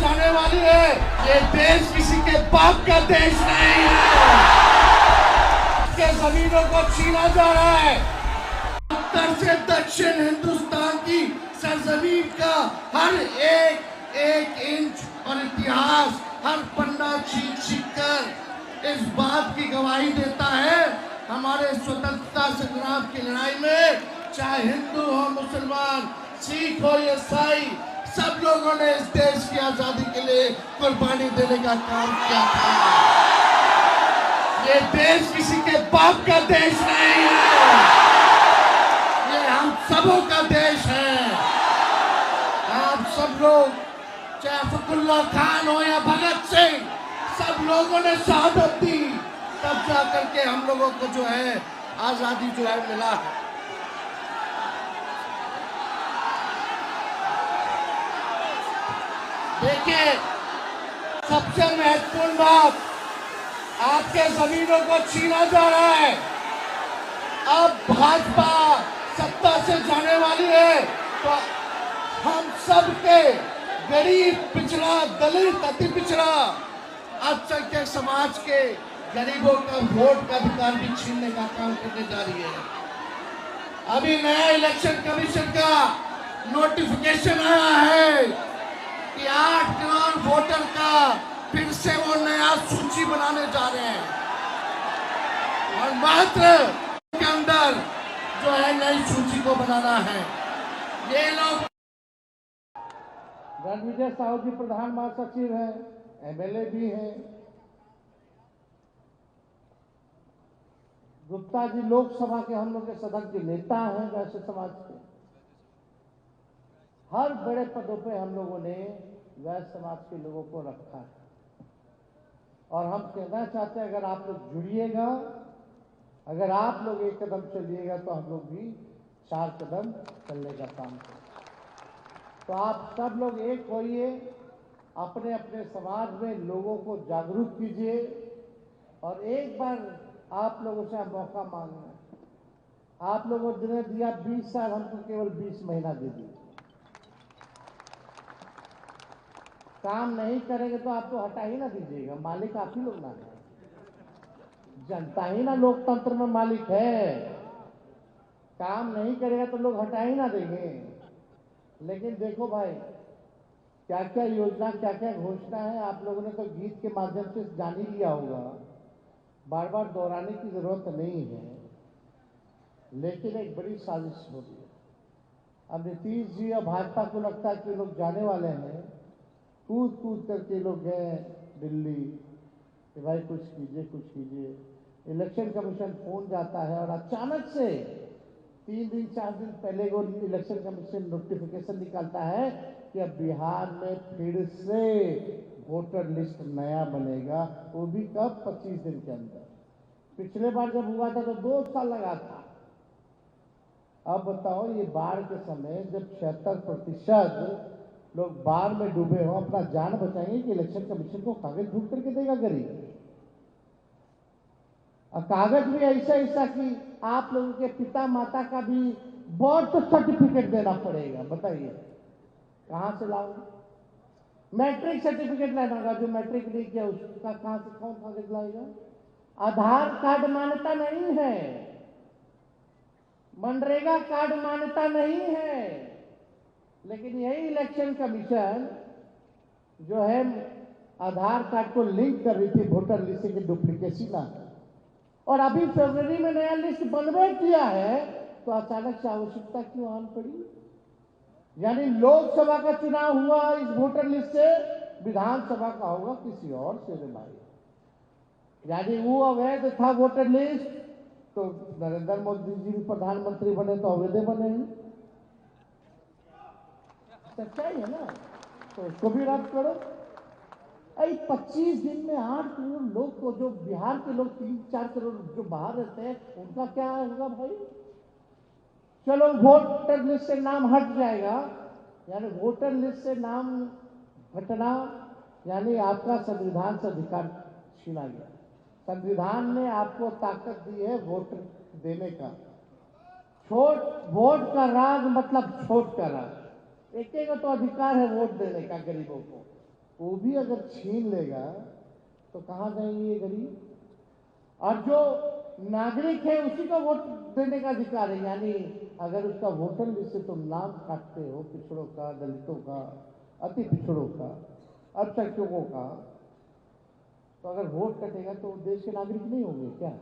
जाने वाली है। ये देश किसी के बाप का देश नहीं है। के जमीनों को छीना जा रहा है। उत्तर से दक्षिण हिंदुस्तान की सरजमीन का हर एक इंच और इतिहास, हर पन्ना छीन कर इस बात की गवाही देता है, हमारे स्वतंत्रता संग्राम की लड़ाई में चाहे हिंदू हो, मुसलमान, सिख हो, ईसाई, सब लोगों ने इस देश की आजादी के लिए कुर्बानी देने का काम किया था। ये देश किसी के बाप का देश नहीं है, ये हम सबों का देश है। आप सब लोग, चाहे फखरुल्लाह खान हो या भगत सिंह, सब लोगों ने शहादत दी, तब जा करके हम लोगों को जो है आजादी जो है मिला। देखिए, सबसे महत्वपूर्ण बात, आपके जमीनों को छीना जा रहा है। अब भाजपा सत्ता से जाने वाली है तो हम सब के गरीब, पिछड़ा, दलित, अति पिछड़ा, अल्पसंख्यक समाज के गरीबों का वोट का अधिकार भी छीनने का काम करने जा रही है। अभी नया इलेक्शन कमीशन का नोटिफिकेशन आया है कि 8 करोड़ वोटर का फिर से वो नया सूची बनाने जा रहे हैं और मात्र के अंदर जो है नई सूची को बनाना है। ये लोग, रणविजय साहू जी प्रधान महासचिव हैं, एमएलए भी हैं, गुप्ता जी लोकसभा के हम लोग के सदन के नेता हैं, वैश्य समाज के। हर बड़े पदों पे हम लोगों ने वैश्य समाज के लोगों को रखा है और हम कहना चाहते हैं, अगर आप लोग जुड़िएगा, अगर आप लोग एक कदम चलिएगा तो हम लोग भी 4 कदम चलने का काम करें। तो आप सब लोग एक होइए, अपने अपने समाज में लोगों को जागरूक कीजिए और एक बार आप लोगों से मौका मांगना। आप लोगों ने दिया 20 साल, हमको केवल 20 महीना दे दिए। काम नहीं करेंगे तो आप तो हटा ही ना दीजिएगा, मालिक आप ही लोग ना है, जनता ही ना लोकतंत्र में मालिक है। काम नहीं करेगा तो लोग हटा ही ना देंगे। लेकिन देखो भाई, क्या क्या योजना, क्या क्या घोषणा है, आप लोगों ने तो गीत के माध्यम से जान ही लिया होगा, बार बार दोहराने की जरूरत नहीं है। लेकिन एक बड़ी साजिश हो रही है। अब नीतीश जी और भाजपा को लगता है कि लोग जाने वाले हैं, कूद कूद करके लोग गए दिल्ली कि भाई कुछ कीजिए, कुछ कीजिए। इलेक्शन कमीशन फोन जाता है और अचानक से 3 दिन 4 दिन पहले वो इलेक्शन कमीशन नोटिफिकेशन निकालता है कि अब बिहार में फिर से वोटर लिस्ट नया बनेगा, वो भी कब? 25 दिन के अंदर। पिछले बार जब हुआ था तो 2 साल लगा था। अब बताओ, ये बाढ़ के समय जब 76% लोग बाढ़ में डूबे हो, अपना जान बचाएंगे कि इलेक्शन कमीशन को कागज ढूंढ करके देगा गरीब? और कागज भी ऐसा ऐसा कि आप लोगों के पिता माता का भी बर्थ सर्टिफिकेट देना पड़ेगा। बताइए कहां से लाओगे? मैट्रिक सर्टिफिकेट लाना होगा, जो मैट्रिक नहीं किया उसका कहां से कौन कागज लाएगा? आधार कार्ड मान्यता नहीं है, मनरेगा कार्ड मान्यता नहीं है, लेकिन यही इलेक्शन कमीशन जो है आधार कार्ड को लिंक कर रही थी वोटर लिस्ट की डुप्लीकेसी ना, और अभी फरवरी में नया लिस्ट बनवे किया है तो अचानक से आवश्यकता क्यों आन पड़ी? यानी लोकसभा का चुनाव हुआ इस वोटर लिस्ट से, विधानसभा का होगा किसी और से रे भाई। यानी वो अवैध था वोटर लिस्ट, तो नरेंद्र मोदी जी भी प्रधानमंत्री बने तो अवैध बने ही। सच्चाई है ना, तो उसको भी रद्द करो। 25 दिन में 8 करोड़ लोग को, जो बिहार के लोग 3-4 करोड़ जो बाहर रहते हैं, उनका क्या होगा भाई? चलो वोटर लिस्ट से नाम हट जाएगा, यानी वोटर लिस्ट से नाम हटना यानी आपका संविधान से अधिकार छीना गया। संविधान ने आपको ताकत दी है वोट देने का। वोट का राज मतलब छोट का राज। एक तो अधिकार है वोट देने का गरीबों को, वो भी अगर छीन लेगा तो कहाँ जाएंगे ये गरीब? और जो नागरिक है उसी को वोट देने का अधिकार है, यानी अगर उसका वोटर लिस्ट से तुम नाम काटते हो पिछड़ों का, दलितों का, अति पिछड़ों का, अल्पसंख्यकों का, तो अगर वोट कटेगा तो देश के नागरिक नहीं होंगे क्या?